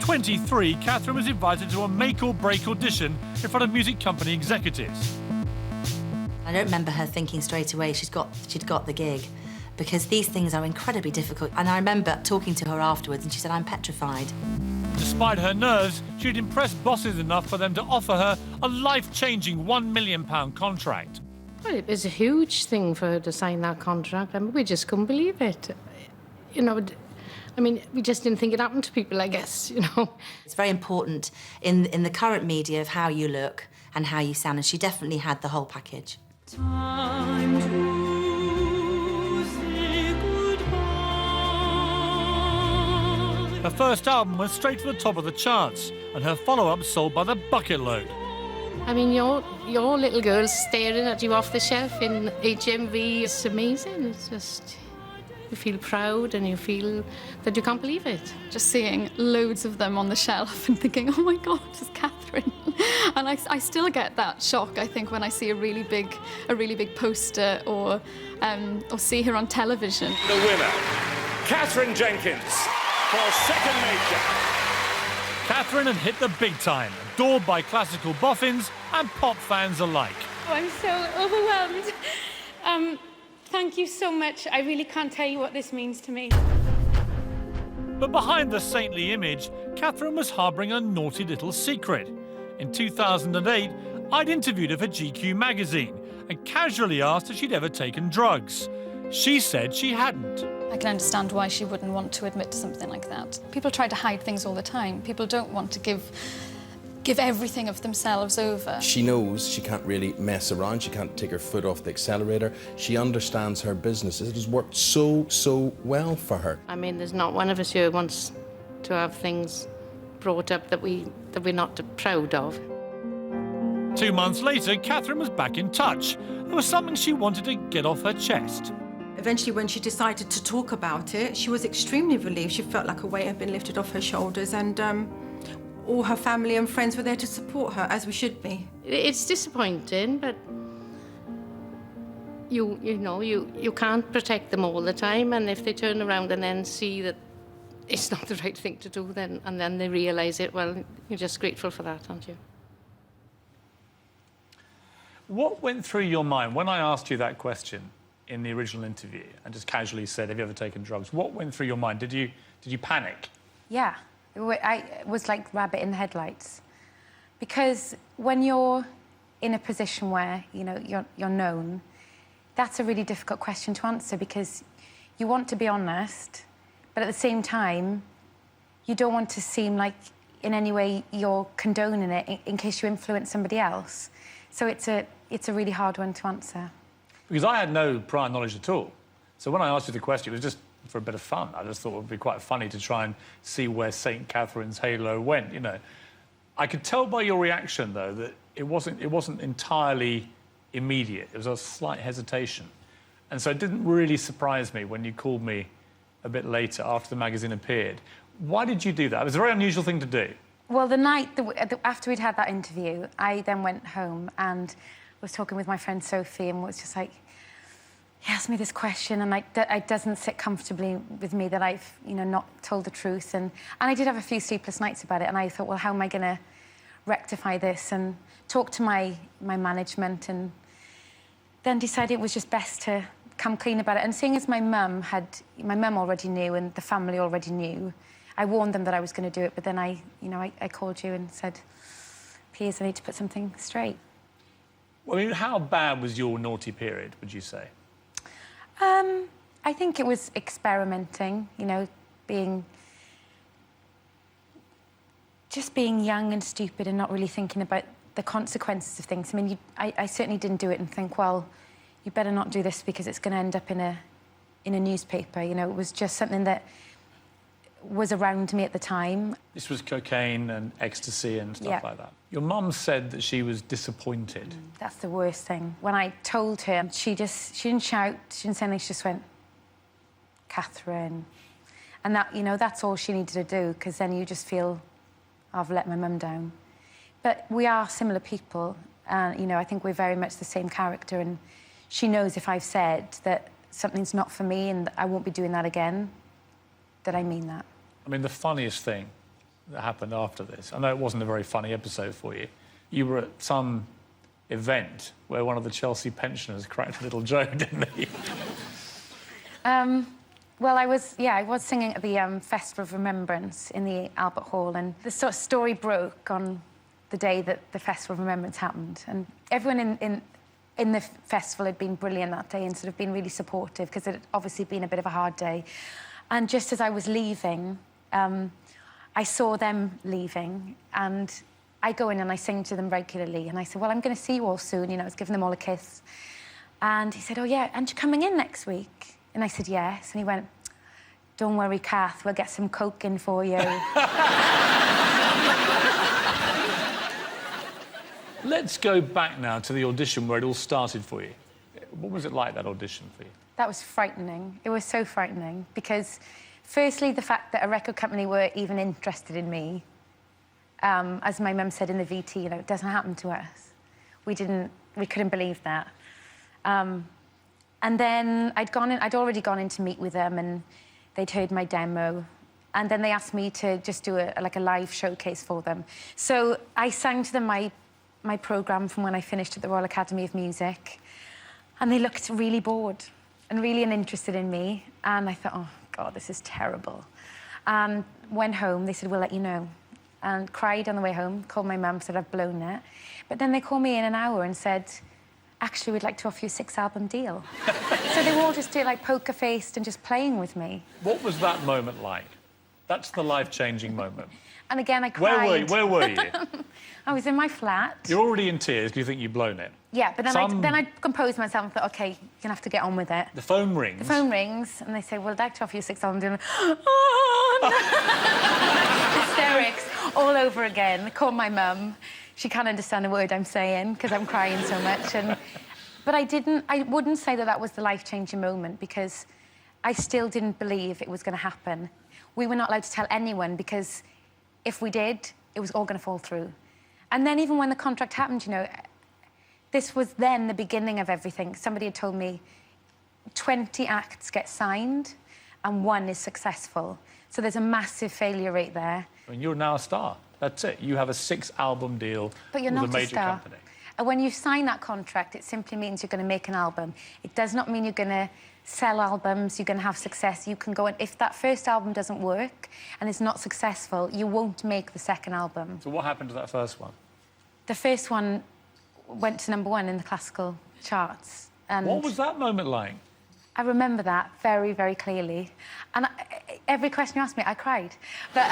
23, Katherine was invited to a make-or-break audition in front of music company executives. I don't remember her thinking straight away she'd got the gig, because these things are incredibly difficult. And I remember talking to her afterwards, and she said, "I'm petrified." Despite her nerves, she'd impressed bosses enough for them to offer her a life-changing £1 million contract. Well, it was a huge thing for her to sign that contract. I mean, we just couldn't believe it. You know, I mean, we just didn't think it happened to people, I guess, you know. It's very important in the current media of how you look and how you sound, and she definitely had the whole package. Time to say goodbye. Her first album went straight to the top of the charts, and her follow-up sold by the bucket load. I mean, your little girl's staring at you off the shelf in HMV. It's amazing. It's just, you feel proud and you feel that you can't believe it. Just seeing loads of them on the shelf and thinking, oh my God, it's Katherine. And I still get that shock, I think, when I see a really big poster or see her on television. The winner, Katherine Jenkins, for Second Nature. Katherine had hit the big time, adored by classical boffins and pop fans alike. Oh, I'm so overwhelmed. Thank you so much. I really can't tell you what this means to me. But behind the saintly image, Katherine was harbouring a naughty little secret. In 2008, I'd interviewed her for GQ magazine and casually asked if she'd ever taken drugs. She said she hadn't. I can understand why she wouldn't want to admit to something like that. People try to hide things all the time. People don't want to give everything of themselves over. She knows she can't really mess around. She can't take her foot off the accelerator. She understands her business. It has worked so well for her. I mean, there's not one of us here who wants to have things brought up that we're not proud of. 2 months later, Katherine was back in touch. There was something she wanted to get off her chest. Eventually, when she decided to talk about it, she was extremely relieved. She felt like a weight had been lifted off her shoulders, and all her family and friends were there to support her, as we should be. It's disappointing, but you can't protect them all the time, and if they turn around and then see that it's not the right thing to do, then they realise it, well, you're just grateful for that, aren't you? What went through your mind when I asked you that question in the original interview and just casually said, have you ever taken drugs? What went through your mind? Did you panic? Yeah, it was like rabbit in the headlights. Because when you're in a position where, you know, you're known, that's a really difficult question to answer, because you want to be honest, but at the same time, you don't want to seem like in any way you're condoning it in case you influence somebody else. So it's a really hard one to answer. Because I had no prior knowledge at all. So when I asked you the question, it was just for a bit of fun. I just thought it would be quite funny to try and see where St. Catherine's halo went, you know. I could tell by your reaction, though, that it wasn't entirely immediate. There was a slight hesitation. And so it didn't really surprise me when you called me a bit later after the magazine appeared. Why did you do that? It was a very unusual thing to do. Well, the night after we'd had that interview, I then went home and was talking with my friend Sophie, and was just like, he asked me this question, and like, it doesn't sit comfortably with me that I've, you know, not told the truth. And I did have a few sleepless nights about it, and I thought, well, how am I going to rectify this? And talk to my management, and then decided it was just best to come clean about it. And seeing as my mum already knew, and the family already knew, I warned them that I was going to do it, but then I called you and said, Piers, I need to put something straight. Well, I mean, how bad was your naughty period, would you say? I think it was experimenting, you know, just being young and stupid and not really thinking about the consequences of things. I mean, I certainly didn't do it and think, well, you better not do this because it's going to end up in a newspaper. You know, it was just something that was around me at the time. This was cocaine and ecstasy and stuff like that. Your mum said that she was disappointed. That's the worst thing. When I told her, she didn't shout, she didn't say anything, she just went, Katherine. And that, you know, that's all she needed to do, because then you just feel, I've let my mum down. But we are similar people, and, you know, I think we're very much the same character, and she knows if I've said that something's not for me and I won't be doing that again, that I mean that. I mean, the funniest thing that happened after this. I know it wasn't a very funny episode for you. You were at some event where one of the Chelsea pensioners cracked a little joke, didn't he? Well, I was singing at the Festival of Remembrance in the Albert Hall, and the sort of story broke on the day that the Festival of Remembrance happened. And everyone in the festival had been brilliant that day and sort of been really supportive, because it had obviously been a bit of a hard day. And just as I was leaving, I saw them leaving, and I go in and I sing to them regularly. And I said, well, I'm going to see you all soon. You know, I was giving them all a kiss. And he said, oh, yeah, aren't you coming in next week? And I said, yes. And he went, don't worry, Kath, we'll get some Coke in for you. Let's go back now to the audition where it all started for you. What was it like, that audition for you? That was frightening. It was so frightening because, firstly, the fact that a record company were even interested in me, as my mum said in the VT, you know, it doesn't happen to us. We couldn't believe that. And then I'd already gone in to meet with them, and they'd heard my demo. And then they asked me to just do a live showcase for them. So I sang to them my programme from when I finished at the Royal Academy of Music. And they looked really bored and really uninterested in me. And I thought, oh, God, this is terrible. And went home. They said, we'll let you know. And cried on the way home, called my mum, said, I've blown it. But then they called me in an hour and said, actually, we'd like to offer you a 6-album deal. So they were all just like poker-faced and just playing with me. What was that moment like? That's the life-changing moment. And again, I cried. Where were you? I was in my flat. You're already in tears because you think you've blown it. Yeah, but then I composed myself and thought, OK, you're going to have to get on with it. The phone rings. The phone rings, and they say, well, I'd like to offer you a 6-album deal. Oh, no. Hysterics all over again. I called my mum. She can't understand a word I'm saying because I'm crying so much. But I wouldn't say that was the life-changing moment, because I still didn't believe it was going to happen. We were not allowed to tell anyone, because if we did, it was all going to fall through. And then even when the contract happened, you know, this was then the beginning of everything. Somebody had told me 20 acts get signed and 1 is successful. So there's a massive failure rate there. I mean, you're now a star. That's it. You have a 6-album deal but you're with not a major star. company. And when you sign that contract, it simply means you're going to make an album. It does not mean you're going to sell albums, you're going to have success. You can go and if that first album doesn't work and it's not successful, you won't make the second album. So what happened to that first one? The first one went to #1 in the classical charts. And what was that moment like? I remember that very, very clearly. And every question you asked me, I cried. But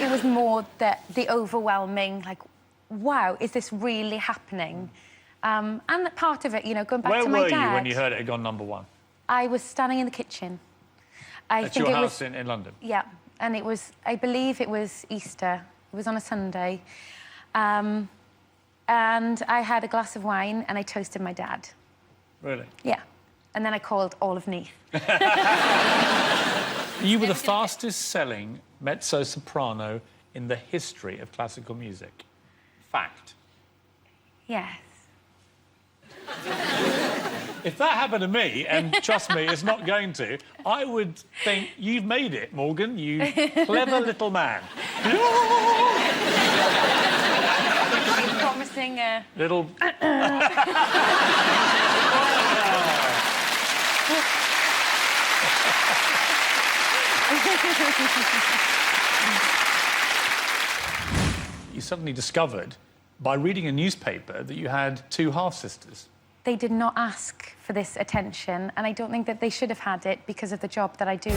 it was more the overwhelming, like, wow, is this really happening? And part of it, you know, going back to my dad... Where were you when you heard it had gone #1? I was standing in the kitchen. At your house in London? Yeah, and it was, I believe it was Easter. It was on a Sunday. And I had a glass of wine and I toasted my dad. Really? Yeah. And then I called all of Neath. You were the fastest-selling mezzo-soprano in the history of classical music. Fact. Yes. If that happened to me, and trust me, it's not going to, I would think, you've made it, Morgan, you clever little man. Promising Little... You suddenly discovered, by reading a newspaper, that you had 2 half-sisters. They did not ask for this attention, and I don't think that they should have had it because of the job that I do.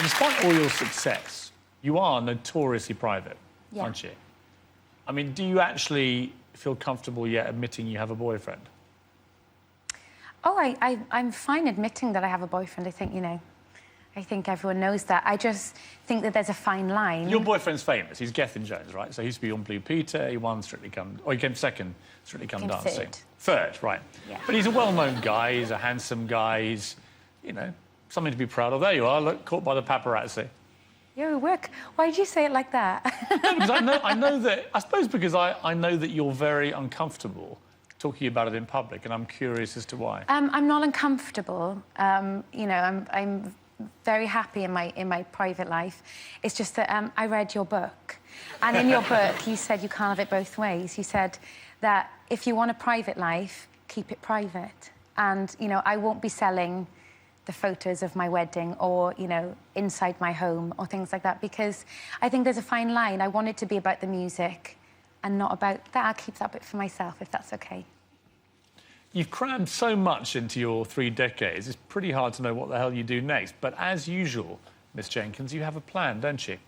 Despite all your success, you are notoriously private, aren't you? I mean, do you actually feel comfortable yet admitting you have a boyfriend? Oh, I'm fine admitting that I have a boyfriend. I think, you know, I think everyone knows that. I just think that there's a fine line. Your boyfriend's famous. He's Gethin Jones, right? So he used to be on Blue Peter. He won Strictly Come... Or he came second, Strictly Come Dancing. Third, right. Yeah. But he's a well-known guy. He's a handsome guy. He's, you know, something to be proud of. There you are, look, caught by the paparazzi. Your work. Why did you say it like that? No, because I know that... I suppose because I know that you're very uncomfortable talking about it in public, and I'm curious as to why. I'm not uncomfortable. You know, I'm very happy in my private life. It's just that I read your book, and in your book you said you can't have it both ways. You said that if you want a private life, keep it private. And you know, I won't be selling the photos of my wedding or, you know, inside my home or things like that, because I think there's a fine line. I want it to be about the music and not about that. I'll keep that bit for myself, if that's okay. You've crammed so much into your 3 decades, it's pretty hard to know what the hell you do next. But as usual, Miss Jenkins, you have a plan, don't you?